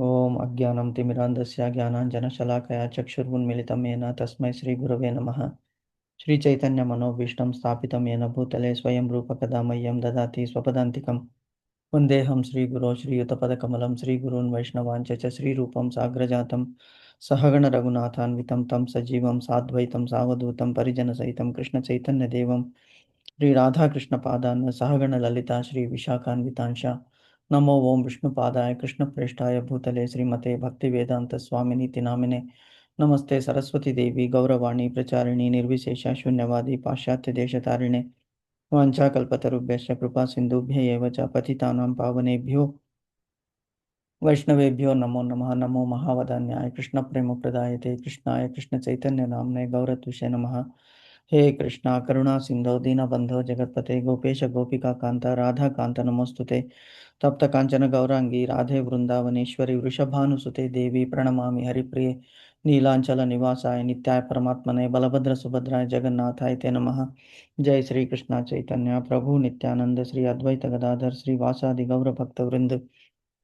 ఓం అజ్ఞానం తిమిరాంధస్య జ్ఞానాంజనశలాకయా చక్షుర్మున్మిళితం येन తస్మై శ్రీగురవే నమః. శ్రీచైతన్యమనోభీష్టం స్థాపితం येन భూతలే స్వయం రూపకదా మह्यं దదాతి స్వపదాంతికం. వందేహం శ్రీగురో శ్రీయుతపదకమలం శ్రీగురూన్ వైష్ణవాంచ చ శ్రీరూపం సాగ్రజాతం సహగణ రఘునాథాన్వితం తం సజీవం సాద్వైతం సావధూతం పరిజనసహితం కృష్ణచైతన్యదేవం శ్రీరాధాకృష్ణపాదాన్ సహగణ లలితా శ్రీ విశాఖాన్వితాంశ. నమో ఓం విష్ణుపాదాయ కృష్ణప్రేష్ఠాయ భూతలే శ్రీమతే భక్తివేదాంత స్వామినితి నామినే. నమస్తే సరస్వతి దేవి గౌరవాణి ప్రచారిణి నిర్విశేష శూన్యవాది పాశ్చాత్య దేశతారిణే. వాంఛాకల్పతరుభ్యశ్చ కృపా సింధుభ్య ఏవ చ పతితానాం పావనేభ్యో వైష్ణవేభ్యో నమో నమః. నమో మహావదాన్యాయ కృష్ణ ప్రేమ ప్రదాయతే కృష్ణాయ కృష్ణ చైతన్య నామ్నే గౌరతుషే నమః. హే కృష్ణ కరుణా సింధో దీనబంధో జగత్పతే గోపేశ గోపికా కాంత రాధాకాంత నమోస్తుతే. తప్త కాంచన గౌరాంగి రాధే వృందావనేశ్వరి వృషభానుసుతే దేవి ప్రణమామి హరిప్రియ. నీలాంచల నివాసాయ నిత్యాయ పరమాత్మనే బలభద్ర సుభద్రాయ జగన్నాథాయ తే నమః. జై శ్రీ కృష్ణ చైతన్య ప్రభు నిత్యానంద శ్రీ అద్వైత గదాధర్ శ్రీ వాసాది గౌర భక్త వృంద్.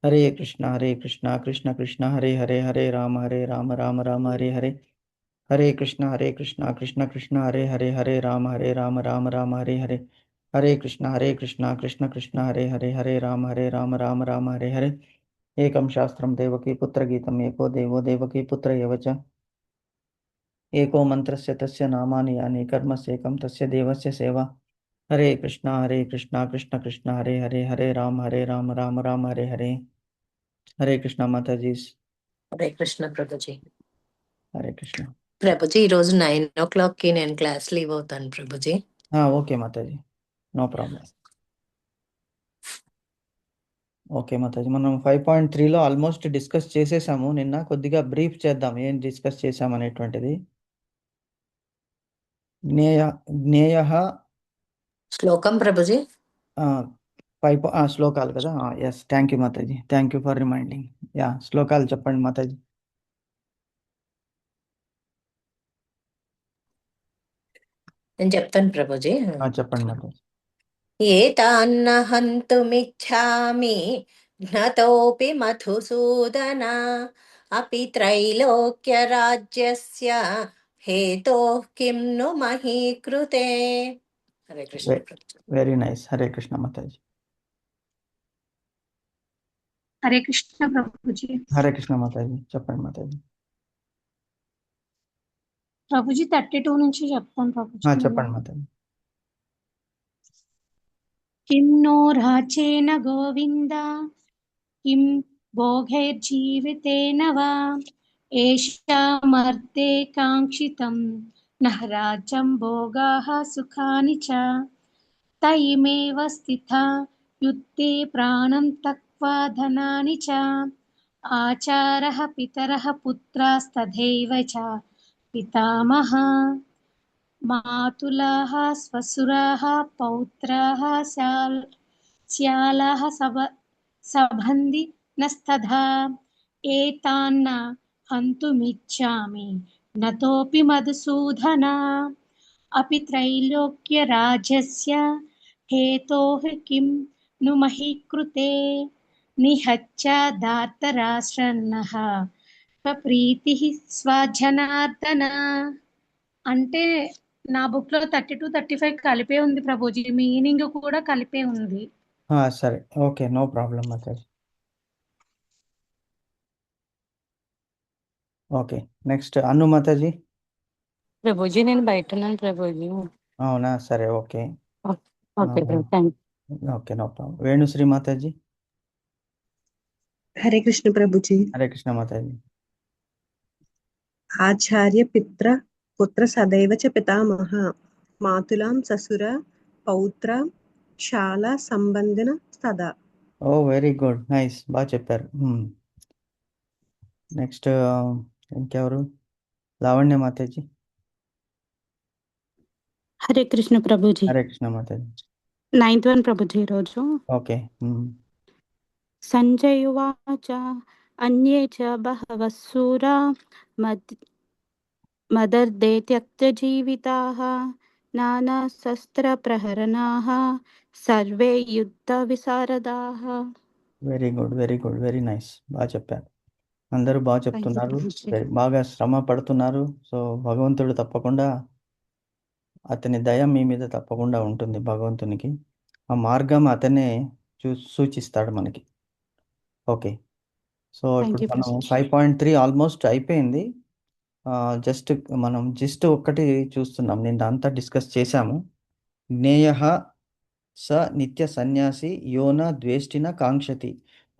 హరే కృష్ణ కృష్ణ కృష్ణ హరే హరే హరే రామ రామ రామ హరే హరే. హరే కృష్ణ కృష్ణ కృష్ణ హరే హరే హరే రామ రామ రామ హరే హరే. హరే కృష్ణ కృష్ణ కృష్ణ హరే హరే హరే రామ రామ రామ హరే హరే. ఏకం శాస్త్రం దేవకీ పుత్ర గీతం ఏకో దేవో దేవకీ పుత్ర యవచ. ఏకో మంత్రస్య తస్య నామాని యాని కర్మస్యేకం తస్య దేవస్య సేవ. హరే కృష్ణ కృష్ణ కృష్ణ హరే హరే హరే రామ రామ రామ హరే హరే. హరే కృష్ణ మాతాజీ. హరే కృష్ణ ప్రభుజీ. హరే కృష్ణ ప్రభుజీ, ఈ రోజు 9 o'clock నేను క్లాస్ లీవ్ అవుతాను Prabhuji. Okay Mataji, no problem. Okay Mataji, మనం 5.3లో ఆల్మోస్ట్ డిస్కస్ చేసేసాము. నిన్న కొద్దిగా బ్రీఫ్ చేద్దాం ఏం డిస్కస్ చేసాం అనేటువంటిది. జ్ఞేయ శ్లోకం ప్రభుజీ. శ్లోకాలు కదా. Yes, thank you Mataji, thank you for reminding. శ్లోకాలు చెప్పండి మాతాజీ. నేను చెప్తాను ప్రభుజీ. చెప్పండి మాతాజీ. ఏతాన్న హంతుమిచ్ఛామి జ్ఞతోపి మధుసూదన అపి త్రైలోక్య రాజ్యస్య హేతోః కిం ను మహీకృతే. హరే కృష్ణ ప్రభుజీ. Very nice. హరే కృష్ణ మాతాజీ. హరే కృష్ణ ప్రభుజీ. హరే కృష్ణ మాతాజీ, చెప్పండి మాతాజీ. ప్రభుజీ 32 నుంచి చెప్తాను ప్రభుజీ. చెప్పండి మాతాజీ. కిం నో రాచేన గోవింద కిం భోగైర్జీవితేన వా ఏషామర్తే కాంక్షితం నః రాజ్యం భోగాః సుఖాని చ తయిమేవ స్థితా యుద్ధే ప్రాణం తక్వా ధనాని చ ఆచారః పితరః పుత్రాస్తథైవ చ పితామహ మాతులాః శ్వశురాः పౌత్రాः శ్యాలాः సబంధినస్తథా ఏతాన్న హంతుమిచ్ఛామి నతోపి మధుసూదన అపి త్రైలోక్య రాజ్యస్య హేతోః కిం ను మహీకృతే నిహత్య ధార్తరాష్ట్రన్నః ప్రీతిః స్వజనార్దన. అంటే నా బుక్ లో 32-35 కలిపే ఉంది ప్రభుజీ, మీనింగ్ కూడా కలిపే ఉంది. సరే, ఓకే, నో ప్రాబ్లం మాతాజీ. ఓకే, నెక్స్ట్ అను మాతాజీ. ప్రభుజీ నేను బయట ఉన్నాను ప్రభుజీ. అవునా, సరే, okay. Okay okay, no problem. Venusri మాతాజీ. హరే కృష్ణ ప్రభుజీ. హరే కృష్ణ మాతాజీ. ఆచార్య పిత్ర పుత్ర సదైవ చ పితామహ మాతులాం ససుర పౌత్ర శాల సంబంధన సదా. ఓ వెరీ గుడ్, నైస్, బాగా చెప్పారు. నెక్స్ట్ ఇంకెవరు? లావణ్య మాతాజీ. హరే కృష్ణ ప్రభుజీ. హరే కృష్ణ మాతాజీ. 9th one ప్రభుజీ ఈరోజు. ఓకే. సంజయువాచ అన్యే చ బహవః శూరా మదర్దే త్యక్తజీవితాః నానా శస్త్ర ప్రహరణాః సర్వే యుద్ధ విశారదాః. Very good, very good, very nice, బాగా చెప్పారు. అందరూ బాగా థ్యాంక్ యూ చెప్తున్నారు, ప్రభుజీ. బాగా శ్రమ పడుతున్నారు. సో భగవంతుడు తప్పకుండా అతని దయ మీ మీద తప్పకుండా ఉంటుంది. భగవంతునికి ఆ మార్గం అతనే సూచిస్తాడు మనకి. ఓకే, సో థ్యాంక్ ఇప్పుడు యూ మనం ప్రభుజీ. 5.3 ఆల్మోస్ట్ అయిపోయింది. జస్ట్ మనం ఒకటి చూస్తున్నాం. నేను అంతా డిస్కస్ చేశాము. జ్ఞేయః స నిత్య సన్యాసి యోన ద్వేష్టిన కాంక్షతి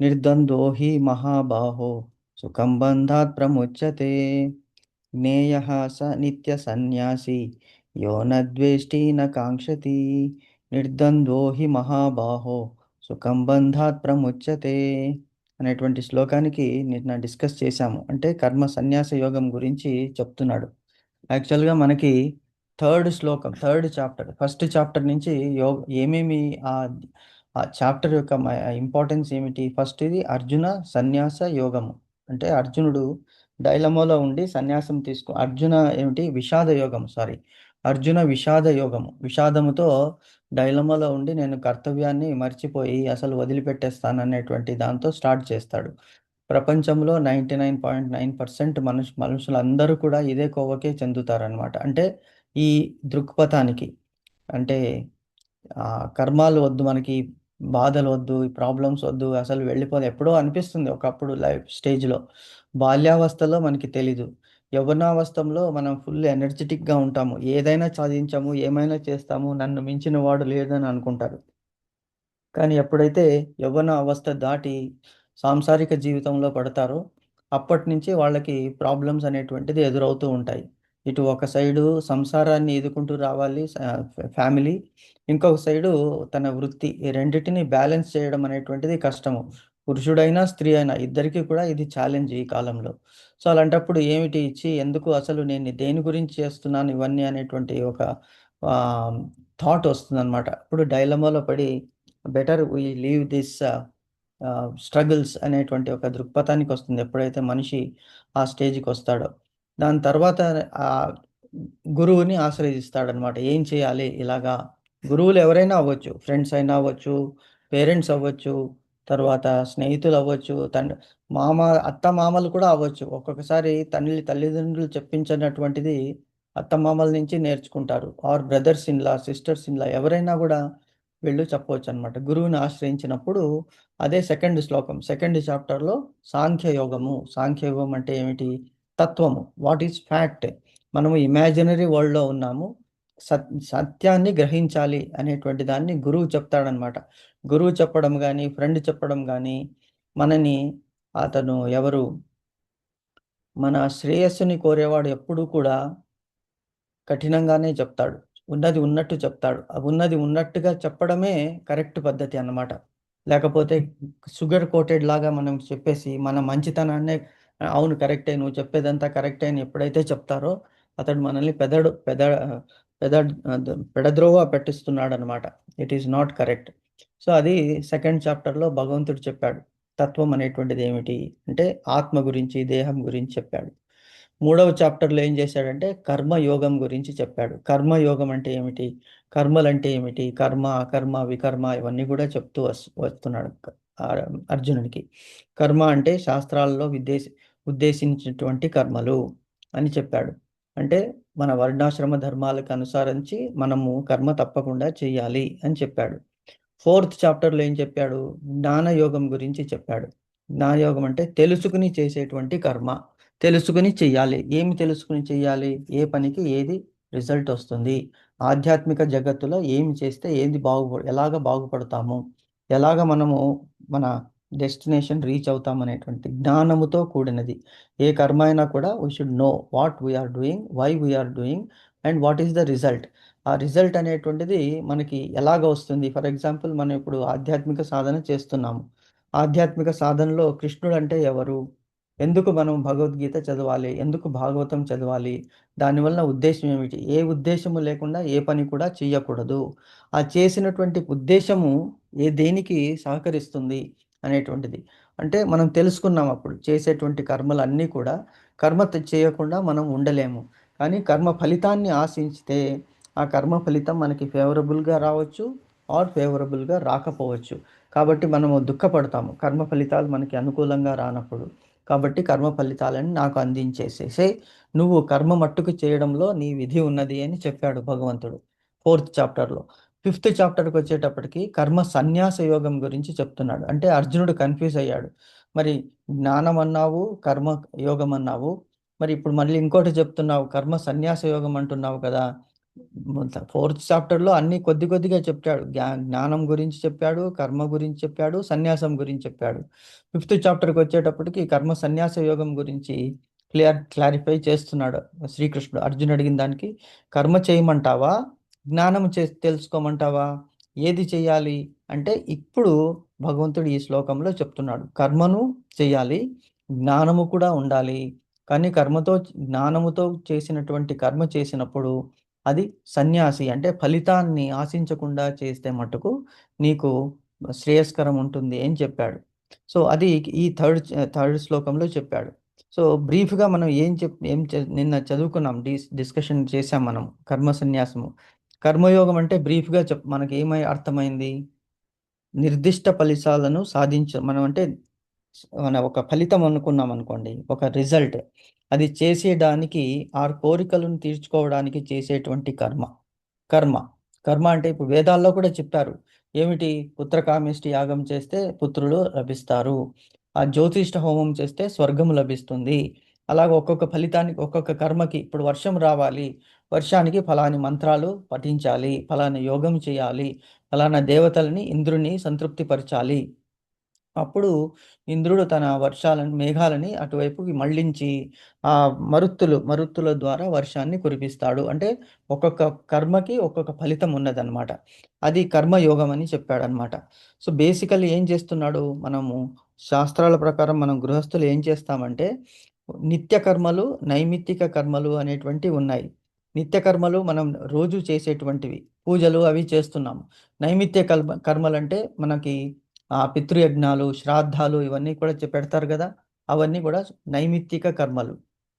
నిర్ద్వంద్వో హి మహాబాహో సుఖం బంధాత్ ప్రముచ్యతే. జ్ఞేయః స నిత్య సన్యాసి యో న ద్వేష్టి న కాంక్షతి నిర్ద్వంద్వో హి మహాబాహో సుఖం బంధాత్ ప్రముచ్యతే అనేటువంటి శ్లోకానికి నిన్న డిస్కస్ చేశాము. అంటే కర్మ సన్యాస యోగం గురించి చెప్తున్నాడు. యాక్చువల్గా మనకి థర్డ్ చాప్టర్, ఫస్ట్ చాప్టర్ నుంచి ఏమేమి ఆ చాప్టర్ యొక్క ఇంపార్టెన్స్ ఏమిటి? ఫస్ట్ ఇది అర్జున సన్యాస యోగము. అంటే అర్జునుడు డైలమోలో ఉండి సన్యాసం అర్జున విషాద యోగం, అర్జున విషాద యోగము. విషాదముతో డైలమోలో ఉండి నేను కర్తవ్యాన్ని మర్చిపోయి అసలు వదిలిపెట్టేస్తాను అనేటువంటి దాంతో స్టార్ట్ చేస్తాడు. ప్రపంచంలో 99.9% మనుషులందరూ కూడా ఇదే కోవకే చెందుతారనమాట. అంటే ఈ దృక్పథానికి, అంటే కర్మాలు వద్దు, మనకి బాధలు వద్దు, ఈ ప్రాబ్లమ్స్ వద్దు, అసలు వెళ్ళిపోదు. ఎప్పుడో అనిపిస్తుంది ఒకప్పుడు లైఫ్ స్టేజ్లో. బాల్యావస్థలో మనకి తెలీదు. యవ్వనావస్థలో మనం ఫుల్ ఎనర్జెటిక్గా ఉంటాము, ఏదైనా సాధించాము, ఏమైనా చేస్తాము, నన్ను మించిన వాడు లేదని అనుకుంటారు. కానీ ఎప్పుడైతే యవ్వన అవస్థ దాటి సాంసారిక జీవితంలో పడతారో అప్పటి నుంచి వాళ్ళకి ప్రాబ్లమ్స్ అనేటువంటిది ఎదురవుతూ ఉంటాయి. ఇటు ఒక సైడు సంసారాన్ని ఎదుర్కొంటూ రావాలి ఫ్యామిలీ, ఇంకొక సైడు తన వృత్తి, ఈ రెండిటిని బ్యాలెన్స్ చేయడం అనేటువంటిది కష్టము. పురుషుడైనా స్త్రీ అయినా ఇద్దరికీ కూడా ఇది ఛాలెంజ్ ఈ కాలంలో. సో అలాంటప్పుడు ఏమిటి ఇచ్చి ఎందుకు అసలు నేను దేని గురించి చేస్తున్నాను ఇవన్నీ అనేటువంటి ఒక థాట్ వస్తుందన్నమాట. ఇప్పుడు డైలమాలో పడి better we leave this struggles అనేటువంటి ఒక దృక్పథానికి వస్తుంది ఎప్పుడైతే మనిషి ఆ స్టేజ్కి వస్తాడో. దాని తర్వాత ఆ గురువుని ఆశ్రయిస్తాడనమాట. ఏం చేయాలి ఇలాగా? గురువులు ఎవరైనా అవ్వచ్చు, ఫ్రెండ్స్ అయినా అవ్వచ్చు, పేరెంట్స్ అవ్వచ్చు, తర్వాత స్నేహితులు అవ్వచ్చు, అత్త మామలు కూడా అవ్వచ్చు. ఒక్కొక్కసారి తల్లిదండ్రులు చెప్పించినటువంటిది అత్త మామల నుంచి నేర్చుకుంటారు, or brothers in law, sisters in law, ఎవరైనా కూడా వీళ్ళు చెప్పవచ్చు అనమాట. గురువుని ఆశ్రయించినప్పుడు అదే సెకండ్ చాప్టర్లో సాంఖ్యయోగము. సాంఖ్యయోగం అంటే ఏమిటి? తత్వము, వాట్ ఈస్ ఫ్యాక్ట్. మనము ఇమాజినరీ వరల్డ్లో ఉన్నాము, సత్యాన్ని గ్రహించాలి అనేటువంటి దాన్ని గురువు చెప్తాడనమాట. గురువు చెప్పడం కానీ, ఫ్రెండ్ చెప్పడం కానీ, మనని అతను ఎవరు, మన శ్రేయస్సుని కోరేవాడు ఎప్పుడూ కూడా కఠినంగానే చెప్తాడు, ఉన్నది ఉన్నట్టు చెప్తాడు. ఉన్నది ఉన్నట్టుగా చెప్పడమే కరెక్ట్ పద్ధతి అన్నమాట. లేకపోతే షుగర్ కోటెడ్ లాగా మనం చెప్పేసి మన మంచితనాన్నే అవును కరెక్టే, నువ్వు చెప్పేదంతా కరెక్టే అని ఎప్పుడైతే చెప్తారో అతడు మనల్ని పెడద్రోవ పెట్టిస్తున్నాడు అనమాట. It is not correct. So అది సెకండ్ చాప్టర్లో భగవంతుడు చెప్పాడు. తత్వం అనేటువంటిది ఏమిటి అంటే ఆత్మ గురించి, దేహం గురించి చెప్పాడు. మూడవ చాప్టర్లో ఏం చేశాడంటే కర్మయోగం గురించి చెప్పాడు. కర్మయోగం అంటే ఏమిటి, కర్మలు అంటే ఏమిటి, కర్మ అకర్మ వికర్మ ఇవన్నీ కూడా చెప్తూ వస్తున్నాడు అర్జునుడికి. కర్మ అంటే శాస్త్రాలలో ఉద్దేశించినటువంటి కర్మలు అని చెప్పాడు. అంటే మన వర్ణాశ్రమ ధర్మాలకు అనుసరించి మనము కర్మ తప్పకుండా చేయాలి అని చెప్పాడు. ఫోర్త్ చాప్టర్లో ఏం చెప్పాడు? జ్ఞానయోగం గురించి చెప్పాడు. జ్ఞానయోగం అంటే తెలుసుకుని చేసేటువంటి కర్మ, తెలుసుకుని చెయ్యాలి. ఏమి తెలుసుకుని చెయ్యాలి? ఏ పనికి ఏది రిజల్ట్ వస్తుంది, ఆధ్యాత్మిక జగత్తులో ఏమి చేస్తే ఎలాగ బాగుపడతాము, ఎలాగ మనము మన డెస్టినేషన్ రీచ్ అవుతాం అనేటువంటి జ్ఞానముతో కూడినది. ఏ కర్మ అయినా కూడా we should know what we are doing, why we are doing, and what is the result. ఆ రిజల్ట్ అనేటువంటిది మనకి ఎలాగ వస్తుంది? ఫర్ ఎగ్జాంపుల్ మనం ఇప్పుడు ఆధ్యాత్మిక సాధన చేస్తున్నాము. ఆధ్యాత్మిక సాధనలో కృష్ణుడు అంటే ఎవరు? ఎందుకు మనం భగవద్గీత చదవాలి? ఎందుకు భాగవతం చదవాలి? దానివల్ల ఉద్దేశం ఏమిటి? ఏ ఉద్దేశము లేకుండా ఏ పని కూడా చేయకూడదు. ఆ చేసినటువంటి ఉద్దేశము దేనికి సహకరిస్తుంది అనేటువంటిది అంటే మనం తెలుసుకున్నాం. అప్పుడు చేసేటువంటి కర్మలన్నీ కూడా కర్మ చేయకుండా మనం ఉండలేము. కానీ కర్మ ఫలితాన్ని ఆశించితే ఆ కర్మ ఫలితం మనకి ఫేవరబుల్గా రావచ్చు, ఆర్ ఫేవరబుల్గా రాకపోవచ్చు. కాబట్టి మనము దుఃఖపడతాము కర్మ ఫలితాలు మనకి అనుకూలంగా రానప్పుడు. కాబట్టి కర్మ ఫలితాలని నాకు అందించేసేసే, నువ్వు కర్మ మట్టుకు చేయడంలో నీ విధి ఉన్నది అని చెప్పాడు భగవంతుడు 4th చాప్టర్లో. 5th చాప్టర్కి వచ్చేటప్పటికి కర్మ సన్యాస యోగం గురించి చెప్తున్నాడు. అంటే అర్జునుడు కన్ఫ్యూజ్ అయ్యాడు. మరి జ్ఞానం అన్నావు, కర్మ యోగం అన్నావు, మరి ఇప్పుడు మళ్ళీ ఇంకోటి చెప్తున్నావు, కర్మ సన్యాస యోగం అంటున్నావు కదా. 4th చాప్టర్లో అన్ని కొద్ది కొద్దిగా చెప్పాడు. జ్ఞానం గురించి చెప్పాడు, కర్మ గురించి చెప్పాడు, సన్యాసం గురించి చెప్పాడు. 5th చాప్టర్కి వచ్చేటప్పటికి కర్మ సన్యాస యోగం గురించి క్లారిఫై చేస్తున్నాడు శ్రీకృష్ణుడు. అర్జునుడు అడిగిన దానికి, కర్మ చేయమంటావా, జ్ఞానం తెలుసుకోమంటావా, ఏది చెయ్యాలి అంటే ఇప్పుడు భగవంతుడు ఈ శ్లోకంలో చెప్తున్నాడు, కర్మను చెయ్యాలి, జ్ఞానము కూడా ఉండాలి. కానీ జ్ఞానముతో చేసినటువంటి కర్మ చేసినప్పుడు అది సన్యాసి, అంటే ఫలితాన్ని ఆశించకుండా చేస్తే మటుకు నీకు శ్రేయస్కరం ఉంటుంది అని చెప్పాడు. సో అది ఈ థర్డ్ శ్లోకంలో చెప్పాడు. సో బ్రీఫ్గా మనం నిన్న చదువుకున్నాం, డిస్కషన్ చేసాం మనం కర్మ సన్యాసము. కర్మయోగం అంటే బ్రీఫ్గా మనకి ఏమై అర్థమైంది, నిర్దిష్ట ఫలితాలను మనం అంటే మన ఒక ఫలితం అనుకున్నాం అనుకోండి, ఒక రిజల్ట్, అది చేసేయడానికి ఆ కోరికలను తీర్చుకోవడానికి చేసేటువంటి కర్మ అంటే ఇప్పుడు వేదాల్లో కూడా చెప్పారు. ఏమిటి, పుత్రకామేష్టి యాగం చేస్తే పుత్రులు లభిస్తారు, ఆ జ్యోతిష్ఠ హోమం చేస్తే స్వర్గం లభిస్తుంది. అలాగే ఒక్కొక్క ఫలితానికి, ఒక్కొక్క కర్మకి, ఇప్పుడు వర్షం రావాలి, వర్షానికి ఫలాని మంత్రాలు పఠించాలి, ఫలాని యోగం చేయాలి, ఫలానా దేవతలని, ఇంద్రుని సంతృప్తిపరచాలి. అప్పుడు ఇంద్రుడు తన మేఘాలని అటువైపుకి మళ్ళించి ఆ మరుత్తుల ద్వారా వర్షాన్ని కురిపిస్తాడు. అంటే ఒక్కొక్క కర్మకి ఒక్కొక్క ఫలితం ఉన్నదన్నమాట. అది కర్మయోగం అని చెప్పాడనమాట. సో బేసికల్లీ ఏం చేస్తున్నాడు, మనము శాస్త్రాల ప్రకారం మనం గృహస్థులు ఏం చేస్తామంటే, నిత్య కర్మలు, నైమిత్తిక కర్మలు అనేటువంటివి ఉన్నాయి. నిత్య కర్మలు మనం రోజు చేసేటువంటివి, పూజలు అవి చేస్తున్నాము. నైమిత్య కర్మలు అంటే మనకి పితృయజ్ఞాలు, శ్రాద్ధాలు ఇవన్నీ కూడా పెడతారు కదా, అవన్నీ కూడా నైమిత్తిక కర్మలు.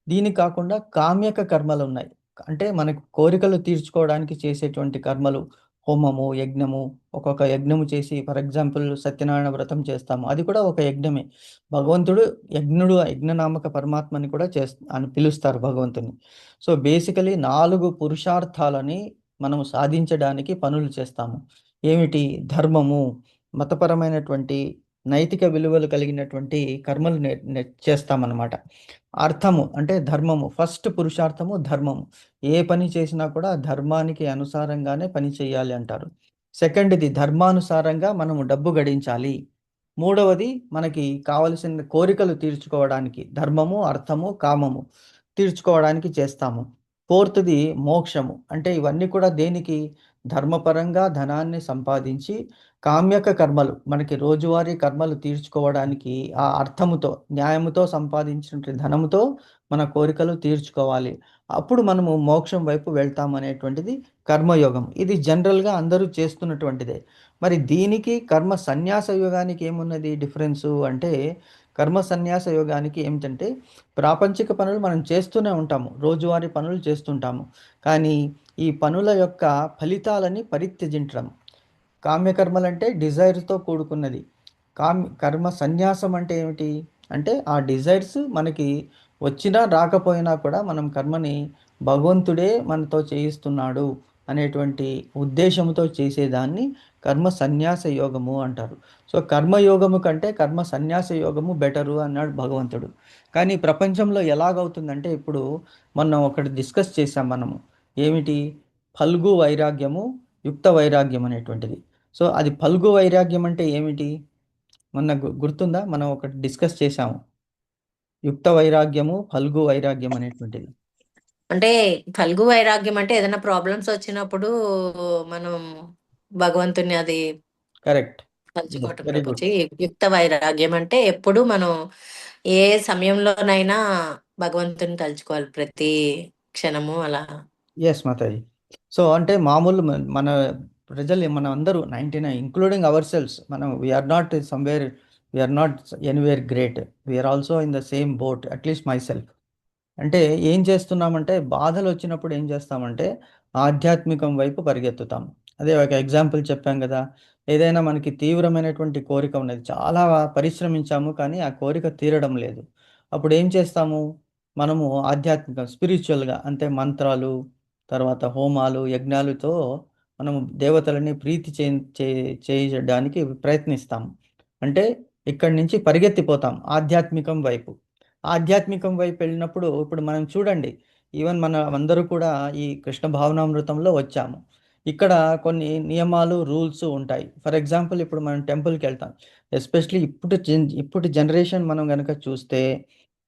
దీనికి కాకుండా కామ్యక కర్మలు ఉన్నాయి. అంటే మనకు కోరికలు తీర్చుకోవడానికి చేసేటువంటి కర్మలు, హోమము, యజ్ఞము. ఒక్కొక్క యజ్ఞము చేసి, ఫర్ ఎగ్జాంపుల్ సత్యనారాయణ వ్రతం చేస్తాము, అది కూడా ఒక యజ్ఞమే. భగవంతుడు యజ్ఞనామక పరమాత్మని కూడా అని పిలుస్తారు భగవంతుని. సో బేసికలీ 4 పురుషార్థాలని మనం సాధించడానికి పనులు చేస్తాము. ఏమిటి, ధర్మము, మతపరమైనటువంటి నైతిక విలువలు కలిగినటువంటి కర్మలు చేస్తామన్నమాట. అర్థము అంటే ధర్మము, ఫస్ట్ పురుషార్థము ధర్మము. ఏ పని చేసినా కూడా ధర్మానికి అనుసారంగానే పని చేయాలి అంటారు. సెకండ్ది, ధర్మానుసారంగా మనము డబ్బు గడించాలి. మూడవది, మనకి కావలసిన కోరికలు తీర్చుకోవడానికి ధర్మము, అర్థము, కామము తీర్చుకోవడానికి చేస్తాము. ఫోర్త్ది మోక్షము. అంటే ఇవన్నీ కూడా దేనికి, ధర్మపరంగా ధనాన్ని సంపాదించి, కామ్యక కర్మలు మనకి రోజువారీ కర్మలు తీర్చుకోవడానికి ఆ అర్థముతో, న్యాయముతో సంపాదించిన ధనముతో మన కోరికలు తీర్చుకోవాలి. అప్పుడు మనము మోక్షం వైపు వెళ్తామనేటువంటిది కర్మయోగం. ఇది జనరల్గా అందరూ చేస్తున్నటువంటిదే. మరి దీనికి కర్మ సన్యాస యోగానికి ఏమున్నది డిఫరెన్సు అంటే, కర్మ సన్యాస యోగానికి ఏమిటంటే, ప్రాపంచిక పనులు మనం చేస్తూనే ఉంటాము, రోజువారీ పనులు చేస్తుంటాము, కానీ ఈ పనుల యొక్క ఫలితాలని పరిత్యజించడం. కామ్యకర్మలు అంటే డిజైర్తో కూడుకున్నది. కర్మ సన్యాసం అంటే ఏమిటి అంటే, ఆ డిజైర్స్ మనకి వచ్చినా రాకపోయినా కూడా మనం కర్మని భగవంతుడే మనతో చేయిస్తున్నాడు అనేటువంటి ఉద్దేశంతో చేసేదాన్ని కర్మ సన్యాస యోగము అంటారు. సో కర్మయోగము కంటే కర్మ సన్యాస యోగము బెటరు అన్నాడు భగవంతుడు. కానీ ప్రపంచంలో ఎలాగవుతుందంటే, ఇప్పుడు మనం ఒకటి డిస్కస్ చేసాం మనము, ఏమిటి, ఫల్గు వైరాగ్యము, యుక్త వైరాగ్యం అనేటువంటిది. సో అది ఫల్గు వైరాగ్యం అంటే ఏమిటి, మొన్న గుర్తుందా, మనం ఒకటి డిస్కస్ చేసాము, యుక్త వైరాగ్యము, ఫల్గు వైరాగ్యం అనేటువంటిది. అంటే ఫల్గు వైరాగ్యం అంటే ఏదైనా ప్రాబ్లమ్స్ వచ్చినప్పుడు మనం భగవంతుని అది కరెక్ట్, తలుచుకోవటం వెరీ గుడ్. ప్రభుజీ. యుక్త వైరాగ్యం అంటే ఎప్పుడు మనం ఏ సమయంలోనైనా భగవంతుని తలుచుకోవాలి, ప్రతి క్షణము అలా. ఎస్ మాతాజీ. సో అంటే మామూలు మన ప్రజలు, మనం అందరూ 99 ఇంక్లూడింగ్ అవర్ సెల్స్, మనం we are not somewhere, we are not anywhere great, we are also in the same boat, at least myself. అంటే ఏం చేస్తున్నామంటే, బాధలు వచ్చినప్పుడు ఏం చేస్తామంటే ఆధ్యాత్మికం వైపు పరిగెత్తుతాం. అదే ఒక ఎగ్జాంపుల్ చెప్పాం కదా, ఏదైనా మనకి తీవ్రమైనటువంటి కోరిక ఉన్నది, చాలా పరిశ్రమించాము కానీ ఆ కోరిక తీరడం లేదు. అప్పుడు ఏం చేస్తాము, మనము ఆధ్యాత్మిక స్పిరిచువల్గా అంటే మంత్రాలు, తర్వాత హోమాలు, యజ్ఞాలతో మనము దేవతలని ప్రీతి చేయడానికి ప్రయత్నిస్తాము. అంటే ఇక్కడి నుంచి పరిగెత్తిపోతాం ఆధ్యాత్మికం వైపు. ఆధ్యాత్మికం వైపు వెళ్ళినప్పుడు ఇప్పుడు మనం చూడండి, ఈవెన్ మన అందరూ కూడా ఈ కృష్ణ భావనామృతంలో వచ్చాము. ఇక్కడ కొన్ని నియమాలు, రూల్స్ ఉంటాయి. ఫర్ ఎగ్జాంపుల్ ఇప్పుడు మనం టెంపుల్కి వెళ్తాం. ఎస్పెషలీ ఇప్పుడు జనరేషన్ మనం కనుక చూస్తే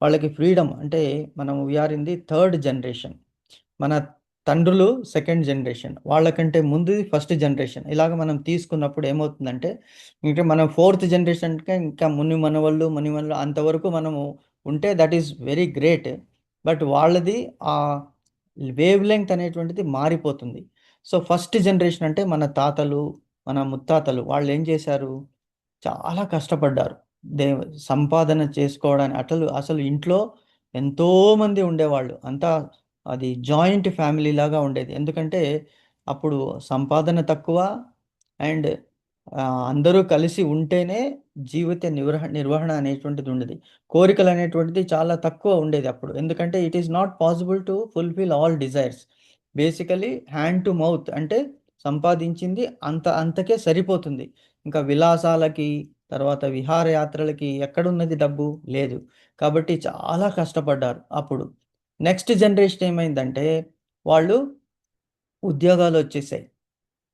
వాళ్ళకి ఫ్రీడమ్ అంటే మనం we are in the third generation. మన తండ్రులు సెకండ్ జనరేషన్, వాళ్ళకంటే ముందు ఫస్ట్ జనరేషన్. ఇలాగ మనం తీసుకున్నప్పుడు ఏమవుతుందంటే ఇంకా మనం ఫోర్త్ జనరేషన్కి ఇంకా మునిమనవాళ్ళు అంతవరకు మనము ఉంటే that is very great. But వాళ్ళది ఆ వేవ్ లెంగ్త్ అనేటువంటిది మారిపోతుంది. సో ఫస్ట్ జనరేషన్ అంటే మన తాతలు, మన ముత్తాతలు వాళ్ళు ఏం చేశారు, చాలా కష్టపడ్డారు సంపాదన చేసుకోవడానికి. అసలు ఇంట్లో ఎంతోమంది ఉండేవాళ్ళు, అంతా అది జాయింట్ ఫ్యామిలీ లాగా ఉండేది. ఎందుకంటే అప్పుడు సంపాదన తక్కువ అండ్ అందరూ కలిసి ఉంటేనే జీవిత నిర్వహణ అనేటువంటిది ఉండేది. కోరికలు అనేటువంటిది చాలా తక్కువ ఉండేది అప్పుడు. ఎందుకంటే it is not possible to fulfil all desires. Basically hand to mouth అంటే సంపాదించింది అంతకే సరిపోతుంది. ఇంకా విలాసాలకి, తర్వాత విహారయాత్రలకి ఎక్కడున్నది డబ్బు లేదు. కాబట్టి చాలా కష్టపడ్డారు అప్పుడు. నెక్స్ట్ జనరేషన్ ఏమైందంటే వాళ్ళు ఉద్యోగాలు వచ్చేసాయి.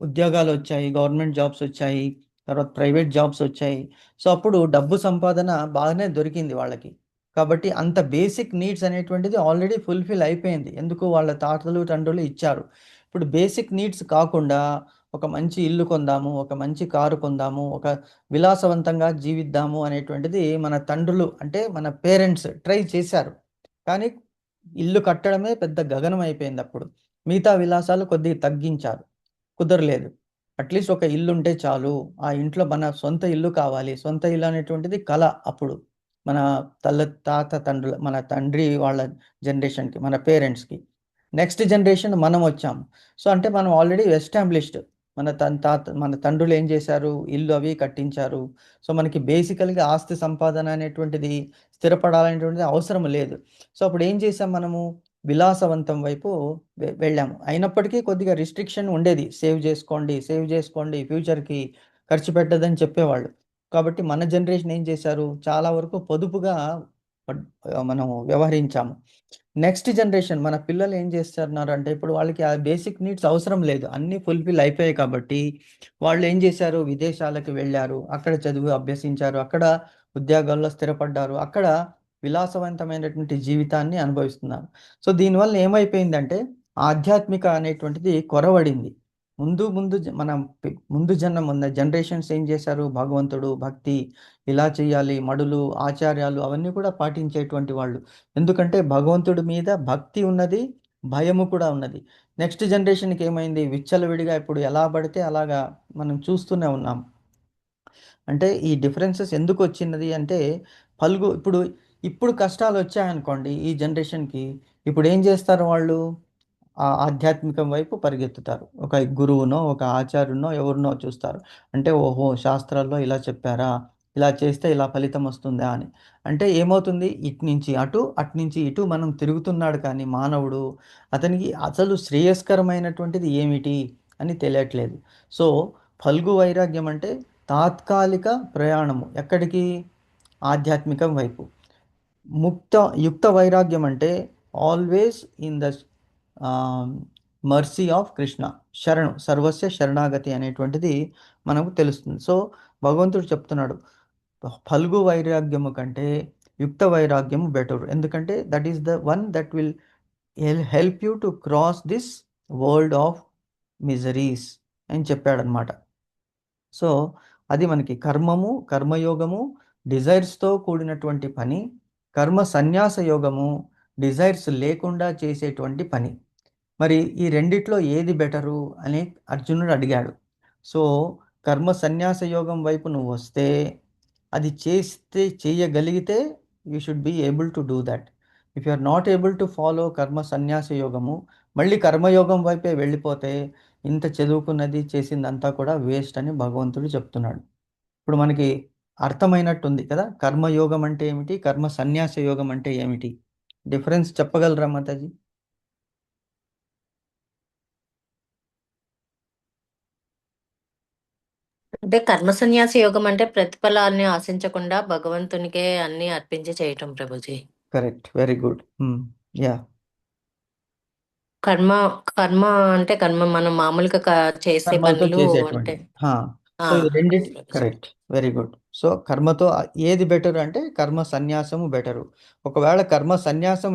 ఉద్యోగాలు వచ్చాయి, గవర్నమెంట్ జాబ్స్ వచ్చాయి, తర్వాత ప్రైవేట్ జాబ్స్ వచ్చాయి. సో అప్పుడు డబ్బు సంపాదన బాగానే దొరికింది వాళ్ళకి. కాబట్టి అంత బేసిక్ నీడ్స్ అనేటువంటిది ఆల్రెడీ ఫుల్ఫిల్ అయిపోయింది. ఎందుకు, వాళ్ళ తాతలు తండ్రులు ఇచ్చారు. ఇప్పుడు బేసిక్ నీడ్స్ కాకుండా ఒక మంచి ఇల్లు కొందాము, ఒక మంచి కారు కొందాము, ఒక విలాసవంతంగా జీవిద్దాము అనేటువంటిది మన తండ్రులు అంటే మన పేరెంట్స్ ట్రై చేశారు. కానీ ఇల్లు కట్టడమే పెద్ద గగనం అయిపోయింది అప్పుడు. మిగతా విలాసాలు కొద్దిగా తగ్గించారు, కుదరలేదు. అట్లీస్ట్ ఒక ఇల్లు ఉంటే చాలు, ఆ ఇంట్లో మన సొంత ఇల్లు కావాలి. సొంత ఇల్లు అనేటువంటిది కళ అప్పుడు మన తండ్రుల, మన తండ్రి వాళ్ళ జనరేషన్కి, మన పేరెంట్స్కి. నెక్స్ట్ జనరేషన్ మనం వచ్చాము. సో అంటే మనం ఆల్రెడీ ఎస్టాబ్లిష్డ్. మన తండ్రులు ఏం చేశారు, ఇల్లు అవి కట్టించారు. సో మనకి బేసికల్గా ఆస్తి సంపాదన అనేటువంటిది స్థిరపడాలనేటువంటిది అవసరం లేదు. సో అప్పుడు ఏం చేసాం మనము, విలాసవంతం వైపు వెళ్ళాము. అయినప్పటికీ కొద్దిగా రిస్ట్రిక్షన్ ఉండేది. సేవ్ చేసుకోండి ఫ్యూచర్కి ఖర్చు పెట్టదని చెప్పేవాళ్ళు. కాబట్టి మన జనరేషన్ ఏం చేశారు, చాలా వరకు పొదుపుగా మనం వ్యవహరించాము. నెక్స్ట్ జనరేషన్ మన పిల్లలు ఏం చేస్తున్నారు అంటే ఇప్పుడు వాళ్ళకి ఆ బేసిక్ నీడ్స్ అవసరం లేదు, అన్నీ ఫుల్ఫిల్ అయిపోయాయి. కాబట్టి వాళ్ళు ఏం చేశారు, విదేశాలకు వెళ్ళారు, అక్కడ చదువు అభ్యసించారు, అక్కడ ఉద్యోగాల్లో స్థిరపడ్డారు, అక్కడ విలాసవంతమైనటువంటి జీవితాన్ని అనుభవిస్తున్నారు. సో దీనివల్ల ఏమైపోయిందంటే ఆధ్యాత్మిక అనేటువంటిది కొరవడింది. ముందు జనరేషన్స్ ఏం చేశారు, భగవంతుడు, భక్తి ఇలా చేయాలి, మడులు, ఆచార్యాలు అవన్నీ కూడా పాటించేటువంటి వాళ్ళు. ఎందుకంటే భగవంతుడి మీద భక్తి ఉన్నది, భయము కూడా ఉన్నది. నెక్స్ట్ జనరేషన్కి ఏమైంది, విచ్చలవిడిగా ఇప్పుడు ఎలా పడితే అలాగా మనం చూస్తూనే ఉన్నాం. అంటే ఈ డిఫరెన్సెస్ ఎందుకు వచ్చినది అంటే ఇప్పుడు కష్టాలు వచ్చాయనుకోండి ఈ జనరేషన్కి, ఇప్పుడు ఏం చేస్తారు వాళ్ళు, ఆ ఆధ్యాత్మికం వైపు పరిగెత్తుతారు. ఒక గురువునో, ఒక ఆచార్యునో, ఎవరినో చూస్తారు. అంటే ఓహో శాస్త్రాల్లో ఇలా చెప్పారా, ఇలా చేస్తే ఇలా ఫలితం వస్తుందా అని. అంటే ఏమవుతుంది, ఇటు నుంచి నుంచి ఇటు మనం తిరుగుతున్నాడు. కానీ మానవుడు, అతనికి అసలు శ్రేయస్కరమైనటువంటిది ఏమిటి అని తెలియట్లేదు. సో ఫల్గు వైరాగ్యం అంటే తాత్కాలిక ప్రయాణము ఎక్కడికి, ఆధ్యాత్మికం వైపు. యుక్త వైరాగ్యం అంటే always in the mercy of Krishna, సర్వస్య శరణాగతి అనేటువంటిది మనకు తెలుస్తుంది. సో భగవంతుడు చెప్తున్నాడు, ఫల్గు వైరాగ్యము కంటే యుక్త వైరాగ్యము బెటర్. ఎందుకంటే that is the one that will help you to cross this world of miseries అని చెప్పాడనమాట. సో అది మనకి కర్మయోగము డిజైర్స్తో కూడినటువంటి పని, కర్మ సన్యాస యోగము డిజైర్స్ లేకుండా చేసేటువంటి పని. మరి ఈ రెండిట్లో ఏది బెటరు అని అర్జునుడు అడిగాడు. సో కర్మ సన్యాస యోగం వైపు నువ్వు వస్తే, అది చేయగలిగితే you should be able to do that. If you are not able to follow కర్మ సన్యాస యోగము, మళ్ళీ కర్మయోగం వైపే వెళ్ళిపోతే ఇంత చదువుకున్నది చేసిందంతా కూడా వేస్ట్ అని భగవంతుడు చెప్తున్నాడు. ఇప్పుడు మనకి అర్థమైనట్టుంది కదా. కర్మయోగం అంటే ఏమిటి, కర్మ సన్యాస యోగం అంటే ఏమిటి, డిఫరెన్స్ చెప్పగలరా మాతాజీ? అంటే కర్మ సన్యాస యోగం అంటే ప్రతిఫలాన్ని ఆశించకుండా భగవంతునికే అన్ని అర్పించి చేయటం Prabhuji. Correct, very good. Yeah. కర్మ కర్మ అంటే కర్మ మనం మామూలుగా చేసే కర్మలతో పనులు అంటే చేసేటువంటిది. సో ఇది అవును రెండింటి Prabhuji. Correct, very good. So కర్మతో ఏది బెటర్ అంటే కర్మ సన్యాసము బెటరు. ఒకవేళ కర్మ సన్యాసం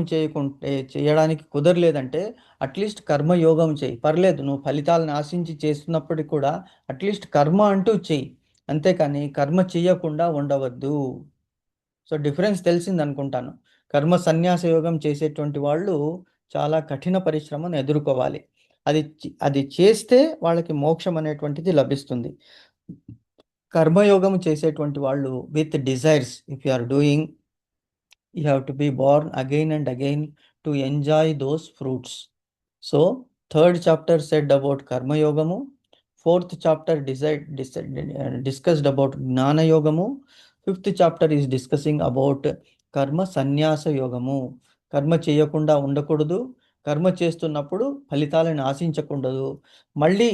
చేయడానికి కుదరలేదంటే అట్లీస్ట్ కర్మయోగం చేయి, పర్లేదు. నువ్వు ఫలితాలను ఆశించి చేస్తున్నప్పటికీ కూడా అట్లీస్ట్ కర్మ అంటూ చెయ్యి, అంతేకాని కర్మ చేయకుండా ఉండవద్దు. సో డిఫరెన్స్ తెలిసింది అనుకుంటాను. కర్మ సన్యాస యోగం చేసేటువంటి వాళ్ళు చాలా కఠిన పరిశ్రమను ఎదుర్కోవాలి. అది చేస్తే వాళ్ళకి మోక్షం అనేటువంటిది లభిస్తుంది. కర్మయోగం చేసేటువంటి వాళ్ళు with desires, if you are doing, you have to be born again and again to enjoy those fruits. So third chapter said about karma yogamu, fourth chapter discussed about gnana yogamu, fifth chapter is discussing about కర్మ సన్యాస యోగము. కర్మ చేయకుండా ఉండకూడదు, కర్మ చేస్తున్నప్పుడు ఫలితాలను ఆశించకూడదు. మళ్ళీ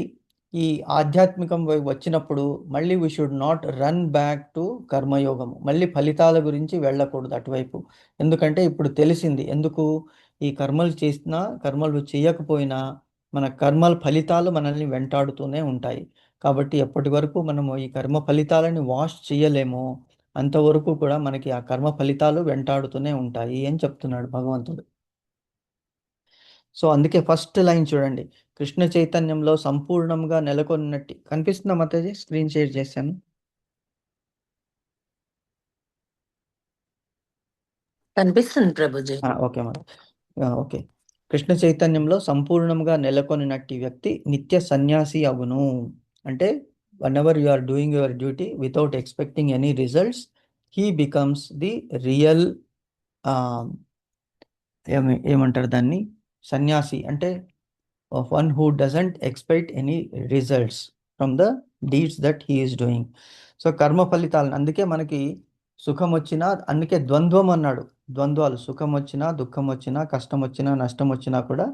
ఈ ఆధ్యాత్మికం వచ్చినప్పుడు మళ్ళీ we should not run back to కర్మయోగము, మళ్ళీ ఫలితాల గురించి వెళ్ళకూడదు అటువైపు. ఎందుకంటే ఇప్పుడు తెలిసింది ఎందుకు, ఈ కర్మలు చేసినా కర్మలు చేయకపోయినా మన కర్మల ఫలితాలు మనల్ని వెంటాడుతూనే ఉంటాయి. కాబట్టి ఎప్పటి వరకు మనము ఈ కర్మ ఫలితాలని వాష్ చేయలేమో అంతవరకు కూడా మనకి ఆ కర్మ ఫలితాలు వెంటాడుతూనే ఉంటాయి అని చెప్తున్నాడు భగవంతుడు. సో అందుకే ఫస్ట్ లైన్ చూడండి, కృష్ణ చైతన్యంలో సంపూర్ణంగా నెలకొన్నట్టు కనిపిస్తుందా మాతాజీ? స్క్రీన్ షేర్ చేశాను. కనిపిస్తుంది Prabhuji. Okay madam. Okay. Krishna చైతన్యంలో సంపూర్ణంగా నెలకొనినట్టి వ్యక్తి నిత్య సన్యాసి అగును. అంటే whenever you are doing your duty without expecting any results, he becomes the real ఏమంటారు దాన్ని, సన్యాసి అంటే one who doesn't expect any results from the deeds that he is doing. So కర్మ ఫలితాలను, అందుకే మనకి సుఖం వచ్చినా, అందుకే ద్వంద్వం అన్నాడు. ద్వంద్వాలు, సుఖం వచ్చినా దుఃఖం వచ్చినా కష్టం వచ్చినా నష్టం వచ్చినా కూడా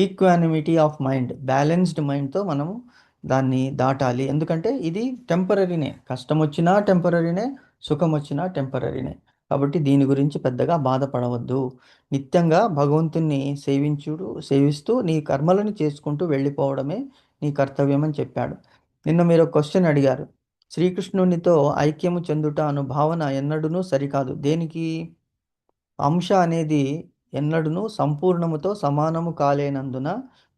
ఈక్వానిమిటీ ఆఫ్ మైండ్, బ్యాలెన్స్డ్ మైండ్తో మనము దాన్ని దాటాలి. ఎందుకంటే ఇది టెంపరీనే, కష్టం వచ్చినా టెంపరీనే, సుఖం వచ్చినా టెంపరీనే. కాబట్టి దీని గురించి పెద్దగా బాధపడవద్దు. నిత్యంగా భగవంతుని సేవిస్తూ నీ కర్మలను చేసుకుంటూ వెళ్ళిపోవడమే నీ కర్తవ్యం అని చెప్పాడు. నిన్న మీరు ఒక క్వశ్చన్ అడిగారు, శ్రీకృష్ణునితో ఐక్యము చెందుట అను భావన ఎన్నడూనూ సరికాదు. దేనికి? అంశ అనేది ఎన్నడూనూ సంపూర్ణముతో సమానము కాలేనందున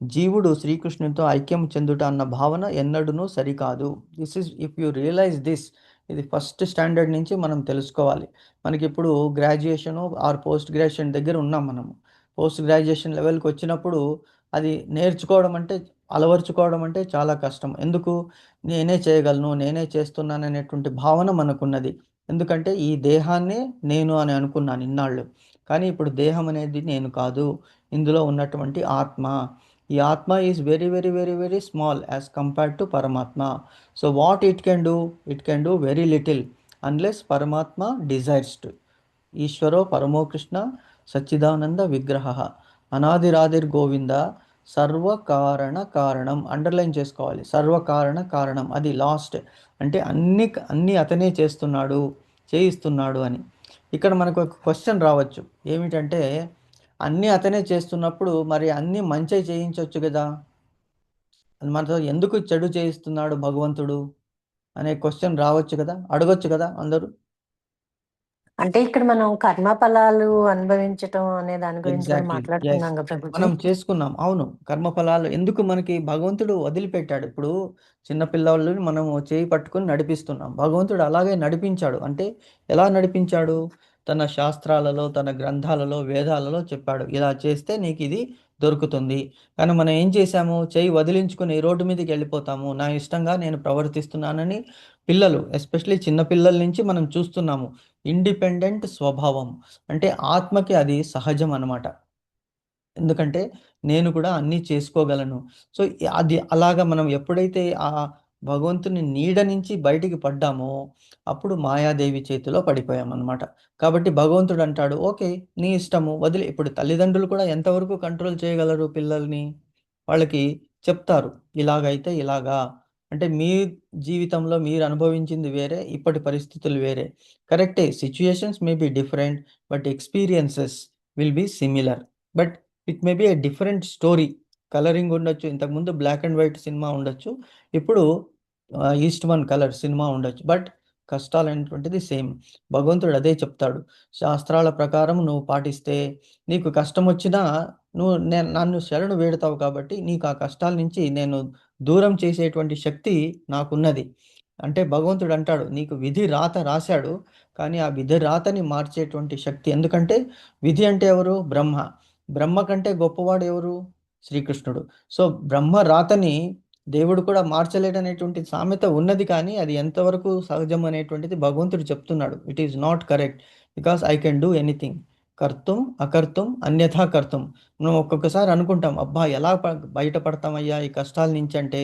జీవుడు శ్రీకృష్ణునితో ఐక్యం చెందుట అన్న భావన ఎన్నడూనూ సరికాదు. This is, if you realize this, ఇది ఫస్ట్ స్టాండర్డ్ నుంచి మనం తెలుసుకోవాలి. మనకి ఇప్పుడు గ్రాడ్యుయేషను ఆర్ పోస్ట్ గ్రాడ్యుయేషన్ దగ్గర ఉన్నాం మనము. పోస్ట్ గ్రాడ్యుయేషన్ లెవెల్కి వచ్చినప్పుడు అది నేర్చుకోవడం అంటే, అలవర్చుకోవడం అంటే చాలా కష్టం. ఎందుకు? నేనే చేయగలను, నేనే చేస్తున్నాను అనేటువంటి భావన మనకున్నది. ఎందుకంటే ఈ దేహాన్నే నేను అని అనుకున్నాను ఇన్నాళ్ళు. కానీ ఇప్పుడు దేహం అనేది నేను కాదు, ఇందులో ఉన్నటువంటి ఆత్మ. ఈ ఆత్మ is very very very very small as compared to పరమాత్మ. So what it can do? It can do very little unless పరమాత్మ డిజైర్స్ టు. ఈశ్వరో పరమో కృష్ణ సచ్చిదానంద విగ్రహ అనాదిరాదిర్ గోవింద సర్వకారణ కారణం. అండర్లైన్ చేసుకోవాలి, సర్వకారణ కారణం, అది లాస్ట్. అంటే అన్నీ అతనే చేయిస్తున్నాడు అని. ఇక్కడ మనకు ఒక క్వశ్చన్ రావచ్చు, ఏమిటంటే అన్నీ అతనే చేస్తున్నప్పుడు మరి అన్నీ మంచి చేయించవచ్చు కదా, మనతో ఎందుకు చెడు చేయిస్తున్నాడు భగవంతుడు అనే క్వశ్చన్ రావచ్చు కదా, అడగొచ్చు కదా అందరూ. అంటే ఇక్కడ మనం కర్మ ఫలాలు అనుభవించటం అనే దాని గురించి కూడా ఎగ్జాక్ట్లీ, మాట్లాడుతున్నాం కదా ప్రభుజీ. మనం చేసుకున్నాం. అవును, కర్మఫలాలు ఎందుకు మనకి భగవంతుడు వదిలిపెట్టాడు? ఇప్పుడు చిన్నపిల్లలని మనము చేయి పట్టుకుని నడిపిస్తున్నాం, భగవంతుడు అలాగే నడిపించాడు. అంటే ఎలా నడిపించాడు? తన శాస్త్రాలలో, తన గ్రంథాలలో, వేదాలలో చెప్పాడు, ఇలా చేస్తే నీకు ఇది దొరుకుతుంది. కానీ మనం ఏం చేశాము? చేయి వదిలించుకుని రోడ్డు మీదకి వెళ్ళిపోతాము, నా ఇష్టంగా నేను ప్రవర్తిస్తున్నానని. పిల్లలు, ఎస్పెషలీ చిన్నపిల్లల నుంచి మనం చూస్తున్నాము ఇండిపెండెంట్ స్వభావం. అంటే ఆత్మకి అది సహజం అన్నమాట. ఎందుకంటే నేను కూడా అన్నీ చేసుకోగలను. సో అది అలాగా మనం ఎప్పుడైతే భగవంతుని నీడ నుంచి బయటికి పడ్డామో అప్పుడు మాయాదేవి చేతిలో పడిపోయామన్నమాట. కాబట్టి భగవంతుడు అంటాడు, ఓకే నీ ఇష్టము వదిలే. ఇప్పుడు తల్లిదండ్రులు కూడా ఎంతవరకు కంట్రోల్ చేయగలరు పిల్లల్ని? వాళ్ళకి చెప్తారు, ఇలాగైతే ఇలాగా. అంటే మీ జీవితంలో మీరు అనుభవించింది వేరే, ఇప్పటి పరిస్థితులు వేరే. కరెక్టే, situations may be different, but experiences will be similar. But it may be a different story. Colouring ఉండొచ్చు, ఇంతకుముందు బ్లాక్ అండ్ వైట్ సినిమా ఉండొచ్చు, ఇప్పుడు ఈస్ట్ వన్ కలర్ సినిమా ఉండొచ్చు, బట్ కష్టాలు అనేటువంటిది సేమ్. భగవంతుడు అదే చెప్తాడు, శాస్త్రాల ప్రకారం నువ్వు పాటిస్తే నీకు కష్టం వచ్చినా నన్ను శరణు వేడతావు కాబట్టి నీకు ఆ కష్టాల నుంచి నేను దూరం చేసేటువంటి శక్తి నాకున్నది. అంటే భగవంతుడు అంటాడు, నీకు విధి రాత రాశాడు, కానీ ఆ విధి రాతని మార్చేటువంటి శక్తి. ఎందుకంటే విధి అంటే ఎవరు? బ్రహ్మ. బ్రహ్మ కంటే గొప్పవాడు ఎవరు? శ్రీకృష్ణుడు. సో బ్రహ్మ రాతని దేవుడు కూడా మార్చలేడనేటువంటి సామెత ఉన్నది, కానీ అది ఎంతవరకు సహజం అనేటువంటిది భగవంతుడు చెప్తున్నాడు. It is not correct, because I can do anything, కర్తం అకర్తం అన్యథా కర్తం. మనం ఒక్కొక్కసారి అనుకుంటాం, అబ్బా ఎలా బయటపడతామయ్యా ఈ కష్టాల నుంచి అంటే,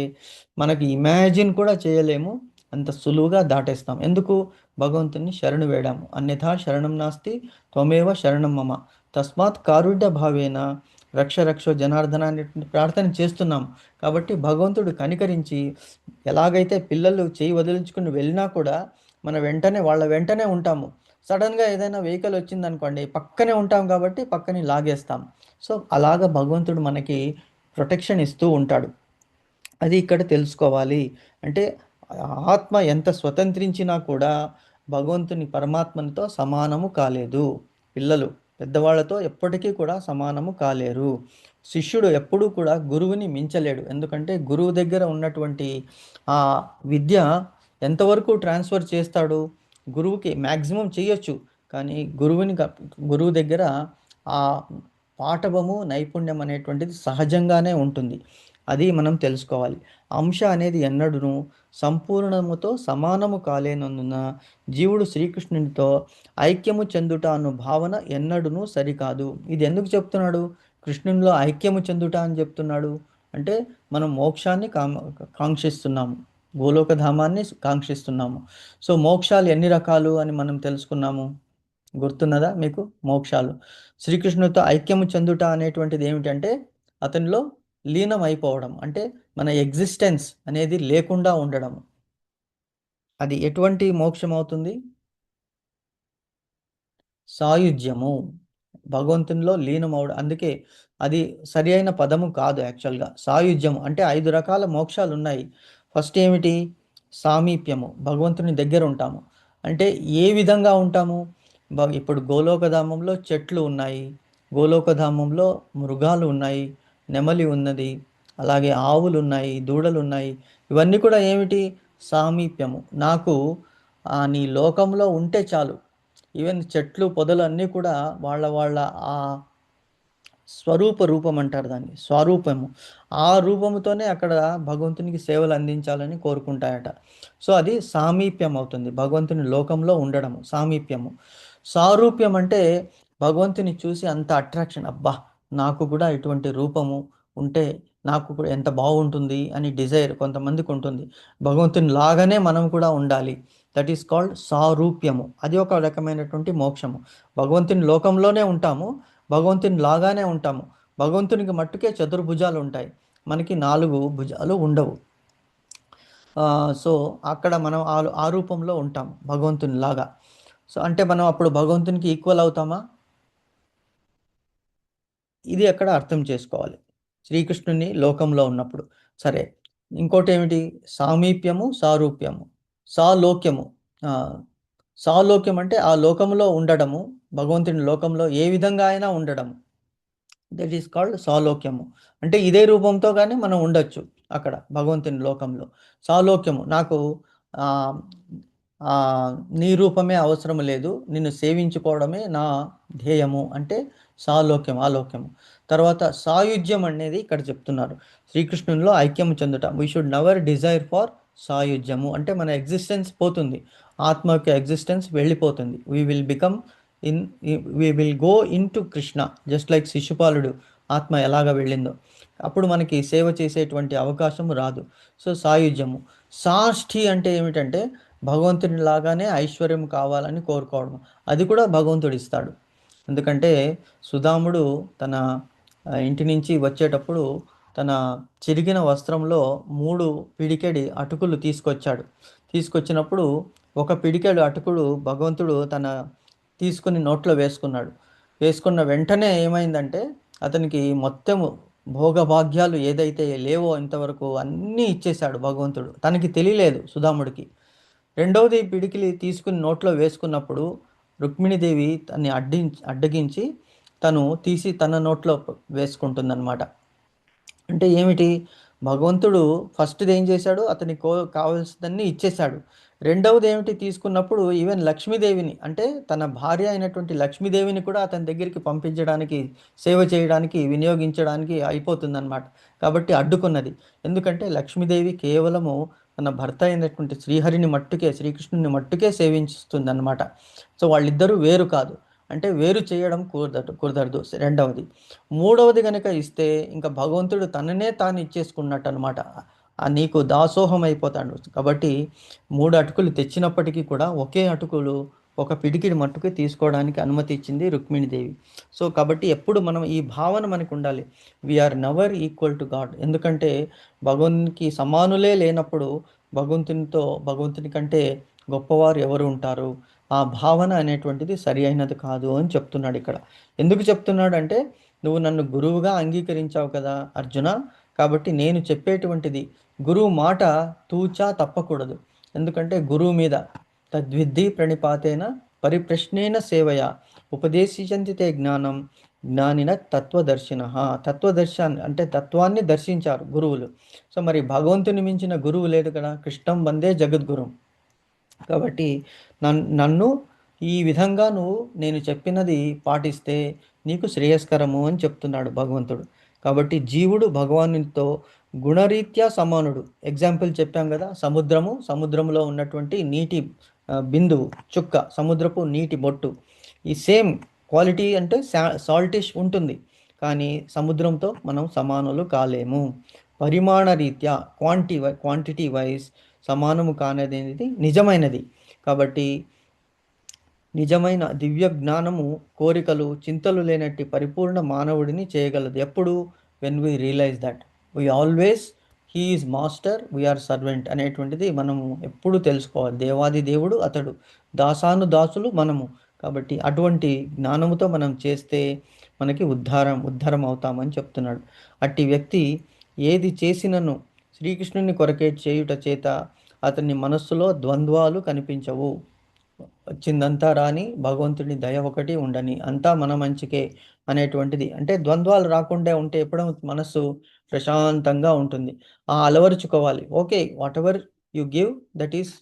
మనకి ఇమాజిన్ కూడా చేయలేము, అంత సులువుగా దాటేస్తాం. ఎందుకు? భగవంతుని శరణు వేడాము. అన్యథా శరణం నాస్తి త్వమేవ శరణం మమ తస్మాత్ కారుణ్య భావేన రక్ష రక్షో జనార్దన అనేటువంటి ప్రార్థన చేస్తున్నాం. కాబట్టి భగవంతుడు కనికరించి, ఎలాగైతే పిల్లలు చేయి వదిలించుకుని వెళ్ళినా కూడా మన వెంటనే వాళ్ళ వెంటనే ఉంటాము. సడన్గా ఏదైనా వెహికల్ వచ్చిందనుకోండి, పక్కనే ఉంటాం కాబట్టి పక్కని లాగేస్తాం. సో అలాగ భగవంతుడు మనకి ప్రొటెక్షన్ ఇస్తూ ఉంటాడు. అది ఇక్కడ తెలుసుకోవాలి. అంటే ఆత్మ ఎంత స్వతంత్రించినా కూడా భగవంతుని పరమాత్మనితో సమానము కాలేదు. పిల్లలు పెద్దవాళ్ళతో ఎప్పటికీ కూడా సమానము కాలేరు. శిష్యుడు ఎప్పుడూ కూడా గురువుని మించలేడు. ఎందుకంటే గురువు దగ్గర ఉన్నటువంటి ఆ విద్య ఎంతవరకు ట్రాన్స్ఫర్ చేస్తాడు? గురువుకి మ్యాక్సిమం చేయొచ్చు, కానీ గురువు దగ్గర ఆ పాఠవము నైపుణ్యం అనేటువంటిది సహజంగానే ఉంటుంది. అది మనం తెలుసుకోవాలి. అంశ అనేది ఎన్నడూను సంపూర్ణముతో సమానము కాలేనందున జీవుడు శ్రీకృష్ణునితో ఐక్యము చెందుట అను భావన ఎన్నడూను సరికాదు. ఇది ఎందుకు చెప్తున్నాడు? కృష్ణునిలో ఐక్యము చెందుట అని చెప్తున్నాడు అంటే మనం మోక్షాన్ని కాంక్షిస్తున్నాము, గోలోకధామాన్ని కాంక్షిస్తున్నాము. సో మోక్షాలు ఎన్ని రకాలు అని మనం తెలుసుకున్నాము, గుర్తున్నదా మీకు? మోక్షాలు శ్రీకృష్ణునితో ఐక్యము చెందుట అనేటువంటిది ఏమిటంటే అతనిలో లీనం అయిపోవడం, అంటే మన ఎగ్జిస్టెన్స్ అనేది లేకుండా ఉండడం. అది ఎటువంటి మోక్షం అవుతుంది? సాయుధ్యము, భగవంతునిలో లీనం అవడం. అందుకే అది సరి అయిన పదము కాదు యాక్చువల్గా. సాయుధ్యము అంటే 5 రకాల మోక్షాలు ఉన్నాయి. ఫస్ట్ ఏమిటి? సామీప్యము, భగవంతుని దగ్గర ఉంటాము. అంటే ఏ విధంగా ఉంటాము? ఇప్పుడు గోలోకధామంలో చెట్లు ఉన్నాయి, గోలోకధామంలో మృగాలు ఉన్నాయి, నెమలి ఉన్నది, అలాగే ఆవులు ఉన్నాయి, దూడలు ఉన్నాయి. ఇవన్నీ కూడా ఏమిటి? సామీప్యము. నాకు నీ లోకంలో ఉంటే చాలు. ఈవెన్ చెట్లు పొదలు అన్నీ కూడా వాళ్ళ ఆ రూపం అంటారు దాన్ని, స్వరూపము. ఆ రూపముతోనే అక్కడ భగవంతునికి సేవలు అందించాలని కోరుకుంటాయట. సో అది సామీప్యం అవుతుంది, భగవంతుని లోకంలో ఉండడము సామీప్యము. సారూప్యం అంటే భగవంతుని చూసి అంత అట్రాక్షన్, అబ్బా నాకు కూడా ఇటువంటి రూపము ఉంటే నాకు కూడా ఎంత బాగుంటుంది అని డిజైర్ కొంతమందికి ఉంటుంది. భగవంతుని లాగానే మనం కూడా ఉండాలి. దట్ ఈస్ కాల్డ్ సారూప్యము. అది ఒక రకమైనటువంటి మోక్షము. భగవంతుని లోకంలోనే ఉంటాము, భగవంతుని లాగానే ఉంటాము. భగవంతునికి మట్టుకే చతుర్భుజాలు ఉంటాయి, మనకి 4 భుజాలు ఉండవు. సో అక్కడ మనం ఆ రూపంలో ఉంటాం భగవంతుని లాగా. సో అంటే మనం అప్పుడు భగవంతునికి ఈక్వల్ అవుతామా? ఇది అక్కడ అర్థం చేసుకోవాలి శ్రీకృష్ణుని లోకంలో ఉన్నప్పుడు. సరే, ఇంకోటి ఏమిటి? సామీప్యము, సారూప్యము, సాలోక్యము. సాలోక్యం అంటే ఆ లోకంలో ఉండడము, భగవంతుని లోకంలో ఏ విధంగా అయినా ఉండడము. దట్ ఈస్ కాల్డ్ సాలోక్యము. అంటే ఇదే రూపంతో కానీ మనం ఉండొచ్చు అక్కడ భగవంతుని లోకంలో. సాలోక్యము, నాకు నీ రూపమే అవసరం లేదు, నిన్ను సేవించుకోవడమే నా ధ్యేయము అంటే సాలోక్యం, ఆలోక్యము. తర్వాత సాయుధ్యం అనేది ఇక్కడ చెప్తున్నారు, శ్రీకృష్ణునిలో ఐక్యము చెందుట. We should never desire for సాయుధ్యము అంటే మన ఎగ్జిస్టెన్స్ పోతుంది, ఆత్మ యొక్క ఎగ్జిస్టెన్స్ వెళ్ళిపోతుంది. We will go into Krishna, just like శిశుపాలుడు ఆత్మ ఎలాగ వెళ్ళిందో. అప్పుడు మనకి సేవ చేసేటువంటి అవకాశం రాదు. సో సాయుధ్యము. సాష్ఠి అంటే ఏమిటంటే భగవంతుని లాగానే ఐశ్వర్యం కావాలని కోరుకోవడం. అది కూడా భగవంతుడు ఇస్తాడు. ఎందుకంటే సుధాముడు తన ఇంటి నుంచి వచ్చేటప్పుడు తన చిరిగిన వస్త్రంలో 3 పిడికెడి అటుకులు తీసుకొచ్చాడు. తీసుకొచ్చినప్పుడు ఒక పిడికెడు అటుకులు భగవంతుడు తన తీసుకుని నోట్లో వేసుకున్నాడు. వేసుకున్న వెంటనే ఏమైందంటే అతనికి మొత్తము భోగభాగ్యాలు ఏదైతే లేవో ఇంతవరకు అన్నీ ఇచ్చేశాడు భగవంతుడు. తనకి తెలియలేదు సుధాముడికి. రెండవది పిడికిలి తీసుకుని నోట్లో వేసుకున్నప్పుడు రుక్మిణీదేవి తన్ని అడ్డగించి తను తీసి తన నోట్లో వేసుకుంటుందన్నమాట. అంటే ఏమిటి, భగవంతుడు ఫస్ట్ది ఏం చేశాడు, అతనికి కావాల్సిందన్నీ ఇచ్చేశాడు. రెండవది ఏమిటి, తీసుకున్నప్పుడు ఈవెన్ లక్ష్మీదేవిని, అంటే తన భార్య అయినటువంటి లక్ష్మీదేవిని కూడా అతని దగ్గరికి పంపించడానికి, సేవ చేయడానికి, వినియోగించడానికి అయిపోతుందన్నమాట. కాబట్టి అడ్డుకున్నది. ఎందుకంటే లక్ష్మీదేవి కేవలము తన భర్త అయినటువంటి శ్రీహరిని మట్టుకే, శ్రీకృష్ణుని మట్టుకే సేవించుతుంది అన్నమాట. సో వాళ్ళిద్దరూ వేరు కాదు, అంటే వేరు చేయడం కుదరదు. రెండవది. మూడవది కనుక ఇస్తే ఇంకా భగవంతుడు తననే తాను ఇచ్చేసుకున్నట్టు అనమాట. నీకు దాసోహం అయిపోతాడు. కాబట్టి 3 అటుకులు తెచ్చినప్పటికీ కూడా ఒకే అటుకులు ఒక పిడికిడి మట్టుకు తీసుకోవడానికి అనుమతి ఇచ్చింది రుక్మిణీదేవి. సో కాబట్టి ఎప్పుడు మనం ఈ భావన మనకు ఉండాలి, we are never equal to God. ఎందుకంటే భగవంతునికి సమానులే లేనప్పుడు భగవంతుని కంటే గొప్పవారు ఎవరు ఉంటారు? ఆ భావన అనేటువంటిది సరి అయినది కాదు అని చెప్తున్నాడు ఇక్కడ. ఎందుకు చెప్తున్నాడు అంటే, నువ్వు నన్ను గురువుగా అంగీకరించావు కదా అర్జున, కాబట్టి నేను చెప్పేటువంటిది గురువు మాట తూచా తప్పకూడదు. ఎందుకంటే గురువు మీద తద్విద్ధి ప్రణిపాతేన పరిప్రశ్నేన సేవయ ఉపదేశించంతితే జ్ఞానం జ్ఞానిన తత్వదర్శిన. తత్వదర్శన్ అంటే తత్వాన్ని దర్శించారు గురువులు. సో మరి భగవంతుని మించిన గురువు లేదు కదా, కృష్ణం వందే జగద్గురు. కాబట్టి నన్ను ఈ విధంగా నేను చెప్పినది పాటిస్తే నీకు శ్రేయస్కరము అని చెప్తున్నాడు భగవంతుడు. కాబట్టి జీవుడు భగవానునితో గుణరీత్యా సమానుడు. ఎగ్జాంపుల్ చెప్పాం కదా, సముద్రంలో ఉన్నటువంటి నీటి బిందువు, చుక్క, సముద్రపు నీటి బొట్టు, ఈ సేమ్ క్వాలిటీ అంటే సాల్టిష్ ఉంటుంది, కానీ సముద్రంతో మనం సమానులు కాలేము. పరిమాణ రీత్యా క్వాంటిటీ వైజ్ సమానము కానిది నిజమైనది. కాబట్టి నిజమైన దివ్య జ్ఞానము కోరికలు చింతలు లేనట్టి పరిపూర్ణ మానవుడిని చేయగలదు. ఎప్పుడు? When we realize that we always he is master, we are servant అనేటువంటిది మనము ఎప్పుడు తెలుసుకోవాలి. దేవాది దేవుడు అతడు, దాసులు మనము. కాబట్టి అటువంటి జ్ఞానముతో మనం చేస్తే మనకి ఉద్ధారం అవుతామని చెప్తున్నాడు. అట్టి వ్యక్తి ఏది చేసినను శ్రీకృష్ణుని కొరకే చేయుట చేత అతని మనస్సులో ద్వంద్వాలు కనిపించవు. వచ్చిందంతా రాని, భగవంతుని దయ ఒకటి ఉండని, అంతా మన మంచికే అనేటువంటిది. అంటే ద్వంద్వాలు రాకుండా ఉంటే ఎప్పుడూ మనస్సు ప్రశాంతంగా ఉంటుంది. అలవరుచుకోవాలి. Okay, whatever you give, that is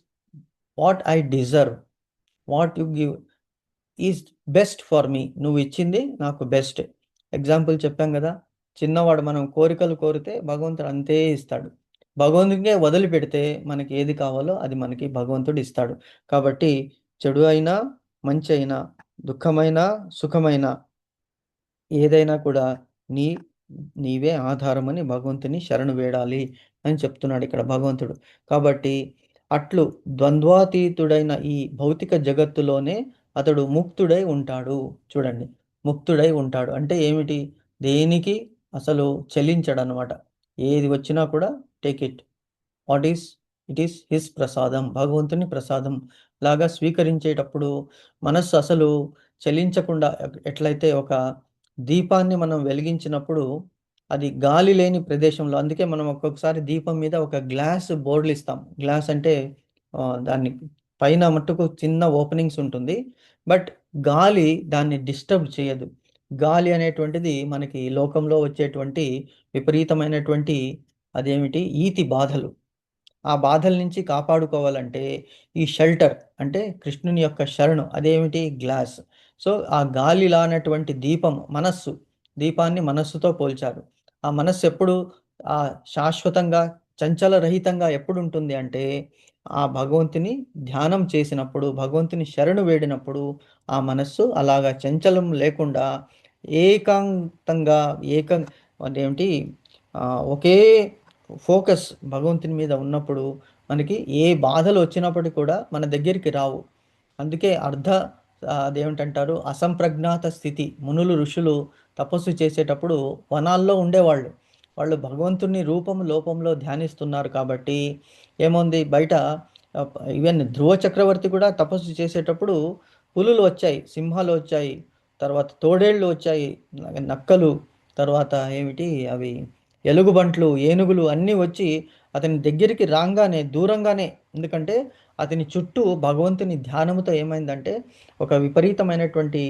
what I deserve. What you give is best for me. నువ్వు ఇచ్చింది నాకు బెస్ట్. ఎగ్జాంపుల్ చెప్పాం కదా, చిన్నవాడు మనం కోరికలు కోరితే భగవంతుడు అంతే ఇస్తాడు. భగవంతుడికే వదిలిపెడితే మనకి ఏది కావాలో అది మనకి భగవంతుడు ఇస్తాడు. కాబట్టి చెడు అయినా మంచి అయినా దుఃఖమైనా సుఖమైనా ఏదైనా కూడా నీవే ఆధారమని భగవంతుని శరణు వేడాలి అని చెప్తున్నాడు ఇక్కడ భగవంతుడు. కాబట్టి అట్లు ద్వంద్వాతీతుడైన ఈ భౌతిక జగత్తులోనే అతడు ముక్తుడై ఉంటాడు. చూడండి, ముక్తుడై ఉంటాడు అంటే ఏమిటి? దేనికి అసలు చెల్లించడనమాట. ఏది వచ్చినా కూడా take it. It is his ప్రసాదం, భగవంతుని ప్రసాదం లాగా స్వీకరించేటప్పుడు మనస్సు అసలు చెల్లించకుండా, ఎట్లయితే ఒక దీపాన్ని మనం వెలిగించినప్పుడు అది గాలి లేని ప్రదేశంలో, అందుకే మనం ఒక్కొక్కసారి దీపం మీద ఒక గ్లాస్ బోర్డులు ఇస్తాం. గ్లాస్ అంటే దాన్ని పైన మట్టుకు చిన్న ఓపెనింగ్స్ ఉంటుంది, బట్ గాలి దాన్ని డిస్టర్బ్ చేయదు. గాలి అనేటువంటిది మనకి లోకంలో వచ్చేటువంటి విపరీతమైనటువంటి అదేమిటి ఈతి బాధలు, ఆ బాధల నుంచి కాపాడుకోవాలంటే ఈ షెల్టర్ అంటే కృష్ణుని యొక్క శరణు, అదేమిటి? గ్లాస్. సో ఆ గాలి లానటువంటి దీపాన్ని మనస్సుతో పోల్చారు. ఆ మనస్సు ఎప్పుడు శాశ్వతంగా చంచలరహితంగా ఎప్పుడు ఉంటుంది అంటే ఆ భగవంతుని ధ్యానం చేసినప్పుడు, భగవంతుని శరణు వేడినప్పుడు ఆ మనస్సు అలాగా చంచలం లేకుండా ఏకాంతంగా అదేమిటి ఒకే ఫోకస్ భగవంతుని మీద ఉన్నప్పుడు మనకి ఏ బాధలు వచ్చినప్పటికీ కూడా మన దగ్గరికి రావు. అందుకే అదేమిటంటారు, అసంప్రజ్ఞాత స్థితి. మునులు ఋషులు తపస్సు చేసేటప్పుడు వనాల్లో ఉండేవాళ్ళు. వాళ్ళు భగవంతుని రూపము లోపంలో ధ్యానిస్తున్నారు కాబట్టి ఏముంది బయట. ఈవెన్ ధ్రువ చక్రవర్తి కూడా తపస్సు చేసేటప్పుడు పులులు వచ్చాయి, సింహాలు వచ్చాయి, తర్వాత తోడేళ్ళు వచ్చాయి, నక్కలు, తర్వాత ఏమిటి అవి ఎలుగుబంట్లు, ఏనుగులు అన్నీ వచ్చి అతని దగ్గరికి రాగానే దూరంగానే, ఎందుకంటే అతని చుట్టూ భగవంతుని ధ్యానముతో ఏమైందంటే ఒక విపరీతమైనటువంటి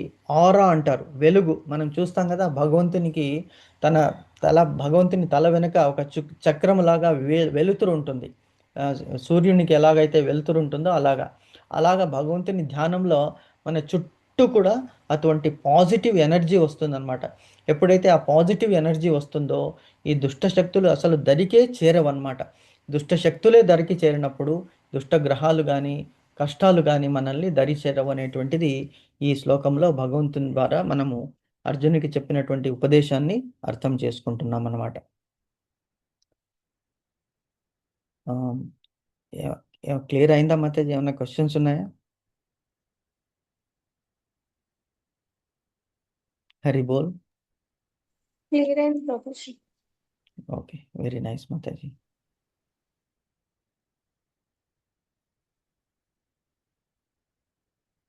ఆరా అంటారు, వెలుగు. మనం చూస్తాం కదా భగవంతునికి భగవంతుని తల వెనుక ఒక చక్రములాగా వెలుతురు ఉంటుంది. సూర్యునికి ఎలాగైతే వెలుతురు ఉంటుందో అలాగా భగవంతుని ధ్యానంలో మన చుట్టూ కూడా అటువంటి పాజిటివ్ ఎనర్జీ వస్తుందన్నమాట. ఎప్పుడైతే ఆ పాజిటివ్ ఎనర్జీ వస్తుందో ఈ దుష్ట శక్తులు అసలు దరికే చేరవన్నమాట. దుష్ట శక్తులే దరికి చేరినప్పుడు దుష్ట గ్రహాలు కానీ కష్టాలు కానీ మనల్ని దరి చేరవు అనేటువంటిది ఈ శ్లోకంలో భగవంతుని ద్వారా మనము అర్జునికి చెప్పినటువంటి ఉపదేశాన్ని అర్థం చేసుకుంటున్నాం అన్నమాట. క్లియర్ అయిందా మాతాజీ? ఏమైనా క్వశ్చన్స్ ఉన్నాయా? హరి బోల్. క్లియర్ అయింది Prabhuji. Okay, very nice Mataji.